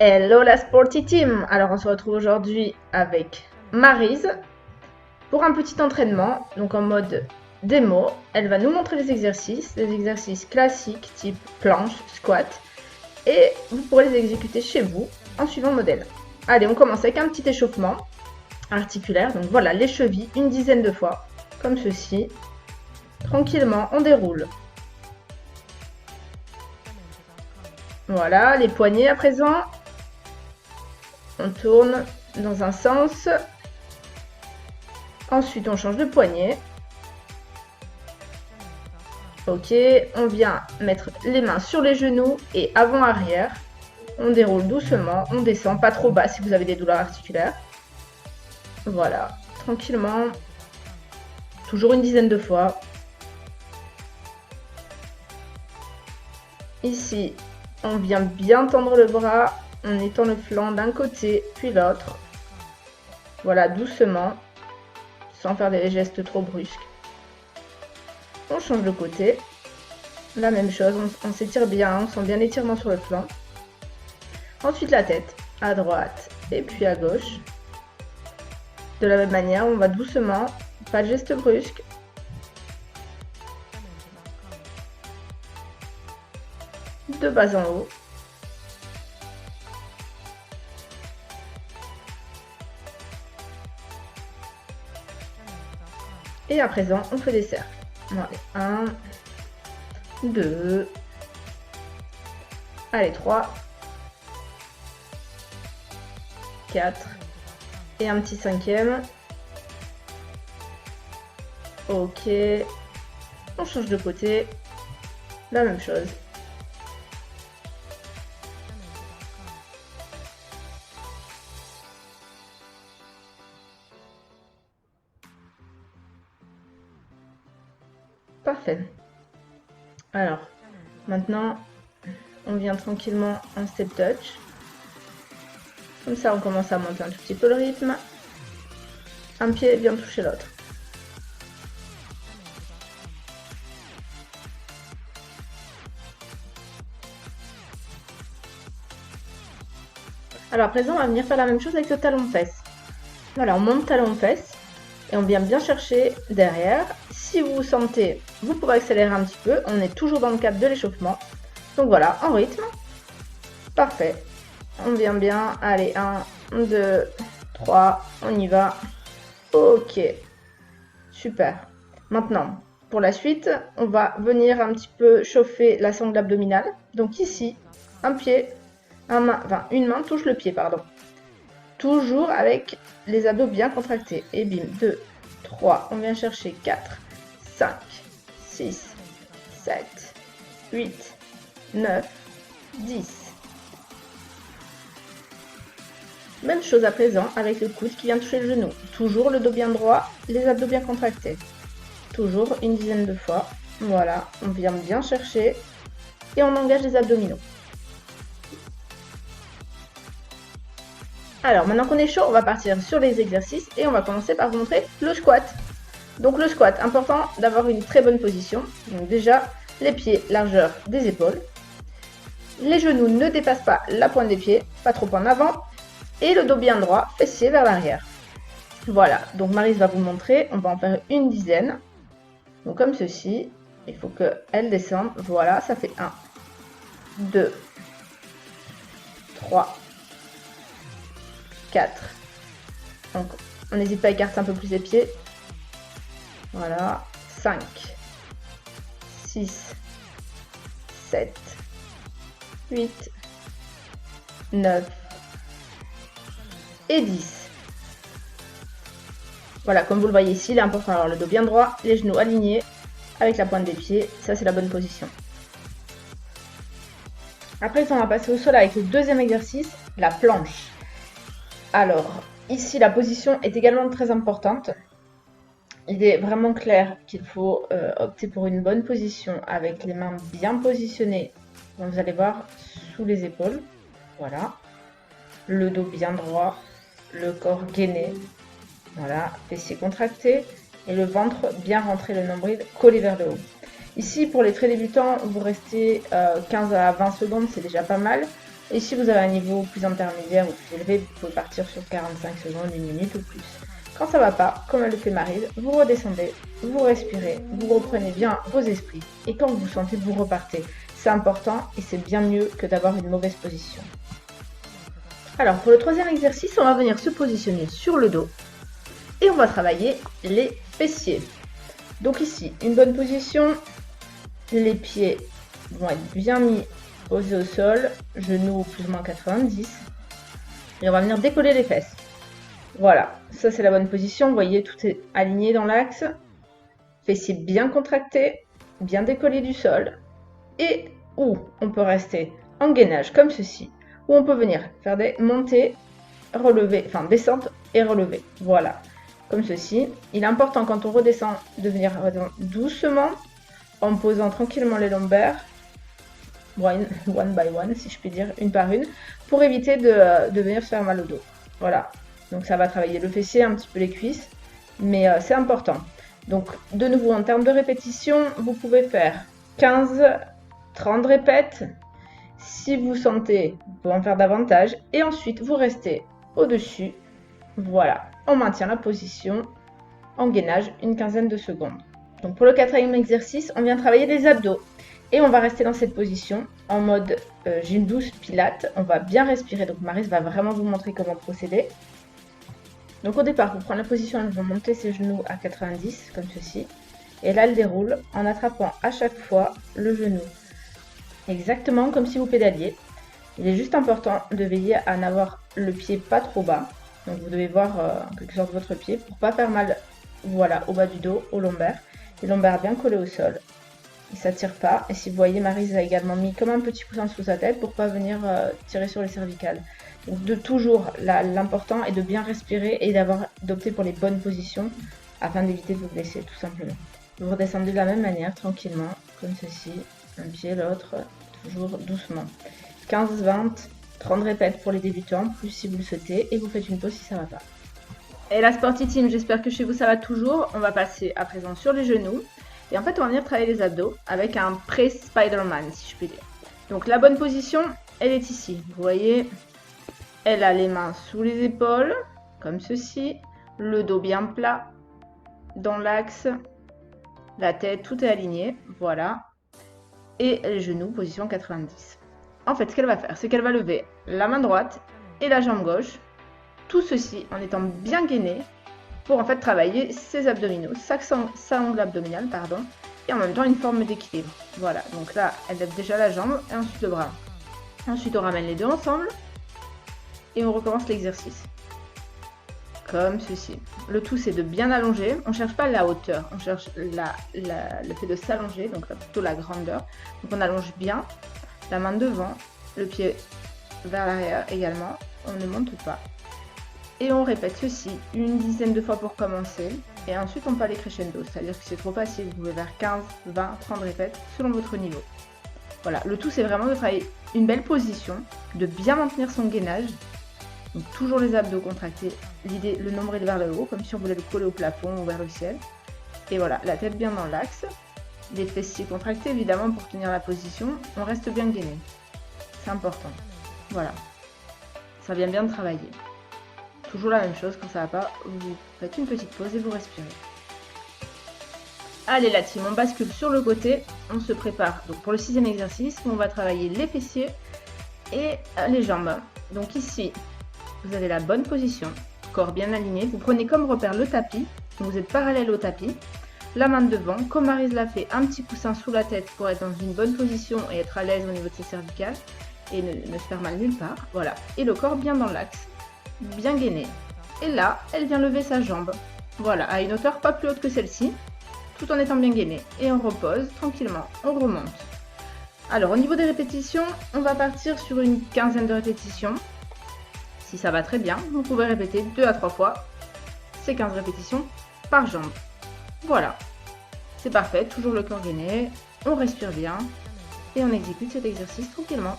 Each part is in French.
Hello la Sporty Team. Alors on se retrouve aujourd'hui avec Maryse pour un petit entraînement, donc en mode démo. Elle va nous montrer les exercices classiques type planche, squat, et vous pourrez les exécuter chez vous en suivant le modèle. Allez, on commence avec un petit échauffement articulaire. Donc voilà, les chevilles une dizaine de fois, comme ceci. Tranquillement, on déroule. Voilà, les poignets à présent. On tourne dans un sens. Ensuite, on change de poignet. Ok, on vient mettre les mains sur les genoux et avant-arrière. On déroule doucement, on descend, pas trop bas si vous avez des douleurs articulaires. Voilà, tranquillement. Toujours une dizaine de fois. Ici, on vient bien tendre le bras. On étend le flanc d'un côté, puis l'autre. Voilà, doucement, sans faire des gestes trop brusques. On change de côté. La même chose, on s'étire bien, on sent bien l'étirement sur le flanc. Ensuite la tête, à droite et puis à gauche. De la même manière, on va doucement, pas de geste brusque. De bas en haut. Et à présent, on fait des cercles. Allez, 1, 2, allez, 3, 4, et un petit cinquième. Ok, on change de côté, la même chose. Parfait. Alors, maintenant, on vient tranquillement en step touch. Comme ça, on commence à monter un tout petit peu le rythme. Un pied vient toucher l'autre. Alors, à présent, on va venir faire la même chose avec le talon-fesse. Voilà, on monte talon-fesse et on vient bien chercher derrière. Si vous sentez, vous pouvez accélérer un petit peu. On est toujours dans le cadre de l'échauffement. Donc voilà, en rythme. Parfait. On vient bien. Allez, 1, 2, 3, on y va. Ok. Super. Maintenant, pour la suite, on va venir un petit peu chauffer la sangle abdominale. Donc ici, un pied, une main touche le pied, pardon. Toujours avec les abdos bien contractés. Et bim, 2, 3, on vient chercher 4, 5, 6, 7, 8, 9, 10. Même chose à présent avec le coude qui vient toucher le genou. Toujours le dos bien droit, les abdos bien contractés. Toujours une dizaine de fois. Voilà, on vient bien chercher et on engage les abdominaux. Alors, maintenant qu'on est chaud, on va partir sur les exercices et on va commencer par vous montrer le squat. Donc le squat, important d'avoir une très bonne position. Donc déjà, les pieds largeur des épaules. Les genoux ne dépassent pas la pointe des pieds, pas trop en avant. Et le dos bien droit, fessier vers l'arrière. Voilà, donc Maryse va vous montrer, on va en faire une dizaine. Donc comme ceci, il faut qu'elle descende. Voilà, ça fait 1, 2, 3, 4. Donc on n'hésite pas à écarter un peu plus les pieds. Voilà, 5, 6, 7, 8, 9 et 10. Voilà, comme vous le voyez ici, il est important d'avoir le dos bien droit, les genoux alignés avec la pointe des pieds. Ça, c'est la bonne position. Après, on va passer au sol avec le deuxième exercice, la planche. Alors, ici, la position est également très importante. Il est vraiment clair qu'il faut opter pour une bonne position avec les mains bien positionnées. Donc, vous allez voir sous les épaules. Voilà. Le dos bien droit, le corps gainé. Voilà, fessiers contractés et le ventre bien rentré, le nombril collé vers le haut. Ici, pour les très débutants, vous restez 15 à 20 secondes, c'est déjà pas mal. Et si vous avez un niveau plus intermédiaire ou plus élevé, vous pouvez partir sur 45 secondes, 1 minute ou plus. Quand ça va pas, comme elle le fait Maryse, vous redescendez, vous respirez, vous reprenez bien vos esprits. Et quand vous vous sentez, vous repartez. C'est important et c'est bien mieux que d'avoir une mauvaise position. Alors pour le troisième exercice, on va venir se positionner sur le dos et on va travailler les fessiers. Donc ici, une bonne position, les pieds vont être bien mis posés au sol, genoux plus ou moins 90, et on va venir décoller les fesses. Voilà, ça c'est la bonne position, vous voyez tout est aligné dans l'axe, fessiers bien contractés, bien décollés du sol, et où on peut rester en gainage comme ceci, où on peut venir faire des montées, relevées, enfin descentes et relevées, voilà, comme ceci. Il est important quand on redescend de venir doucement, en posant tranquillement les lombaires, one by one si je puis dire, une par une, pour éviter de venir se faire mal au dos. Voilà, donc ça va travailler le fessier, un petit peu les cuisses, mais c'est important. Donc de nouveau en termes de répétition, vous pouvez faire 15, 30 répètes. Si vous sentez, vous pouvez en faire davantage. Et ensuite, vous restez au-dessus. Voilà, on maintient la position en gainage une quinzaine de secondes. Donc pour le quatrième exercice, on vient travailler les abdos. Et on va rester dans cette position en mode gym douce pilate. On va bien respirer. Donc Maryse va vraiment vous montrer comment procéder. Donc au départ, vous prenez la position, elle va monter ses genoux à 90, comme ceci. Et là, elle déroule en attrapant à chaque fois le genou. Exactement comme si vous pédaliez. Il est juste important de veiller à n'avoir le pied pas trop bas. Donc vous devez voir en quelque sorte votre pied pour pas faire mal, voilà, au bas du dos, aux lombaires. Les lombaires bien collés au sol. Il ne s'attire pas. Et si vous voyez, Maryse a également mis comme un petit coussin sous sa tête pour pas venir tirer sur les cervicales. Donc de toujours, l'important est de bien respirer et d'opter pour les bonnes positions afin d'éviter de vous blesser tout simplement. Vous redescendez de la même manière, tranquillement, comme ceci, un pied, l'autre, toujours doucement. 15, 20, 30 répètes pour les débutants, plus si vous le souhaitez, et vous faites une pause si ça va pas. Et la Sporty Team, j'espère que chez vous ça va toujours. On va passer à présent sur les genoux. Et en fait, on va venir travailler les abdos avec un press Spider-Man, si je puis dire. Donc la bonne position, elle est ici. Vous voyez, elle a les mains sous les épaules, comme ceci. Le dos bien plat, dans l'axe. La tête, tout est aligné, voilà. Et les genoux, position 90. En fait, ce qu'elle va faire, c'est qu'elle va lever la main droite et la jambe gauche. Tout ceci en étant bien gainé pour en fait travailler ses abdominaux, sa ongle abdominale, pardon, et en même temps une forme d'équilibre. Voilà, donc là, elle lève déjà la jambe et ensuite le bras. Ensuite, on ramène les deux ensemble et on recommence l'exercice. Comme ceci. Le tout, c'est de bien allonger. On ne cherche pas la hauteur, on cherche le fait de s'allonger, donc plutôt la grandeur. Donc on allonge bien, la main devant, le pied vers l'arrière également. On ne monte pas. Et on répète ceci une dizaine de fois pour commencer. Et ensuite, on peut aller crescendo. C'est-à-dire que si c'est trop facile, vous pouvez faire 15, 20, 30 répètes selon votre niveau. Voilà, le tout, c'est vraiment de travailler une belle position, de bien maintenir son gainage. Donc toujours les abdos contractés, l'idée, le nombril vers le haut, comme si on voulait le coller au plafond ou vers le ciel. Et voilà, la tête bien dans l'axe, les fessiers contractés évidemment pour tenir la position, on reste bien gainé. C'est important. Voilà, ça vient bien de travailler. Toujours la même chose, quand ça va pas, vous faites une petite pause et vous respirez. Allez la team, on bascule sur le côté, on se prépare donc pour le sixième exercice où on va travailler les fessiers et les jambes. Donc ici, vous avez la bonne position, corps bien aligné. Vous prenez comme repère le tapis, donc vous êtes parallèle au tapis. La main devant, comme Maryse l'a fait, un petit coussin sous la tête pour être dans une bonne position et être à l'aise au niveau de ses cervicales et ne se faire mal nulle part. Voilà, et le corps bien dans l'axe, bien gainé. Et là, elle vient lever sa jambe. Voilà, à une hauteur pas plus haute que celle-ci, tout en étant bien gainé. Et on repose tranquillement, on remonte. Alors au niveau des répétitions, on va partir sur une quinzaine de répétitions. Si ça va très bien, vous pouvez répéter 2 à 3 fois ces 15 répétitions par jambe. Voilà, c'est parfait, toujours le corps gainé, on respire bien et on exécute cet exercice tranquillement.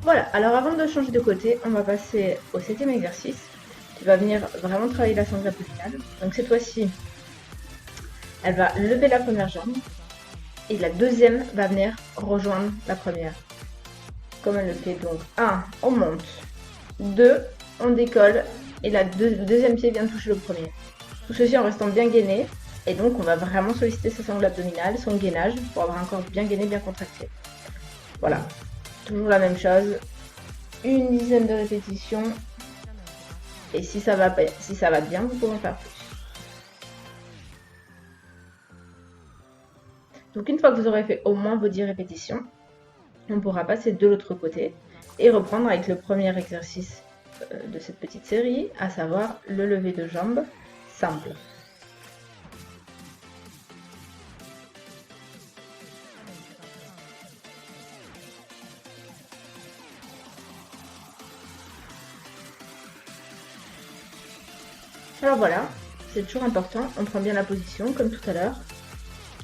Voilà, alors avant de changer de côté, on va passer au septième exercice qui va venir vraiment travailler la sangle abdominale. Donc cette fois-ci, elle va lever la première jambe et la deuxième va venir rejoindre la première. Comme elle le fait, donc 1, on monte, 2, on décolle et le deuxième pied vient toucher le premier. Tout ceci en restant bien gainé et donc on va vraiment solliciter sa sangle abdominale, son gainage pour avoir un corps bien gainé, bien contracté. Voilà, toujours la même chose, une dizaine de répétitions et si ça va bien, vous pouvez en faire plus. Donc une fois que vous aurez fait au moins vos 10 répétitions, on pourra passer de l'autre côté et reprendre avec le premier exercice de cette petite série, à savoir le lever de jambes simple. Alors voilà, c'est toujours important, on prend bien la position comme tout à l'heure,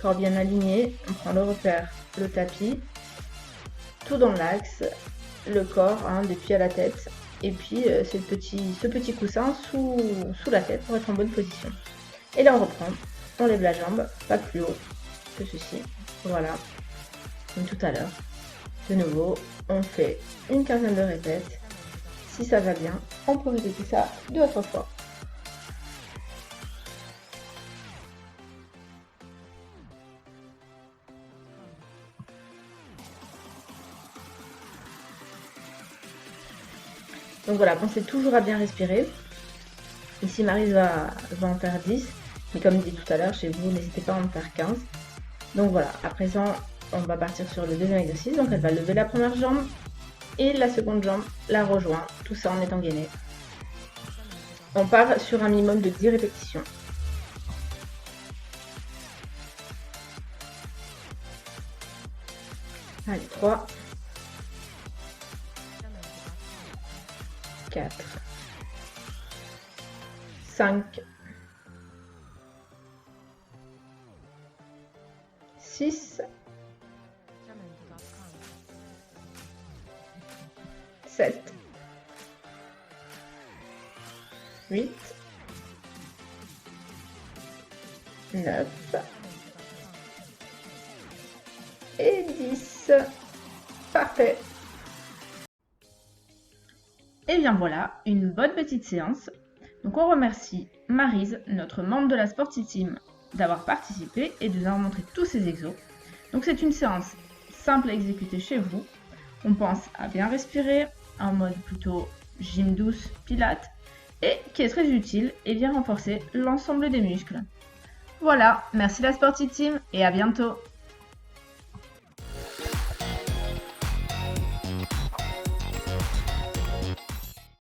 corps bien aligné, on prend le repère, le tapis, tout dans l'axe, le corps, des pieds à la tête, et puis ce petit coussin sous la tête pour être en bonne position. Et là on reprend, on lève la jambe, pas plus haut que ceci, voilà, comme tout à l'heure. De nouveau, on fait une quinzaine de répètes, si ça va bien, on peut répéter ça 2 à 3 fois. Donc voilà, pensez toujours à bien respirer. Ici, Maryse va en faire 10. Mais comme dit tout à l'heure, chez vous, n'hésitez pas à en faire 15. Donc voilà, à présent, on va partir sur le deuxième exercice. Donc elle va lever la première jambe et la seconde jambe la rejoint. Tout ça en étant gainé. On part sur un minimum de 10 répétitions. Allez, 3, 4, 5, 6, 7, 8, 9 et 10. Parfait. Et bien voilà, une bonne petite séance. Donc on remercie Maryse, notre membre de la Sporty Team, d'avoir participé et de nous avoir montré tous ces exos. Donc c'est une séance simple à exécuter chez vous. On pense à bien respirer, en mode plutôt gym douce, pilates, et qui est très utile et vient renforcer l'ensemble des muscles. Voilà, merci la Sporty Team et à bientôt.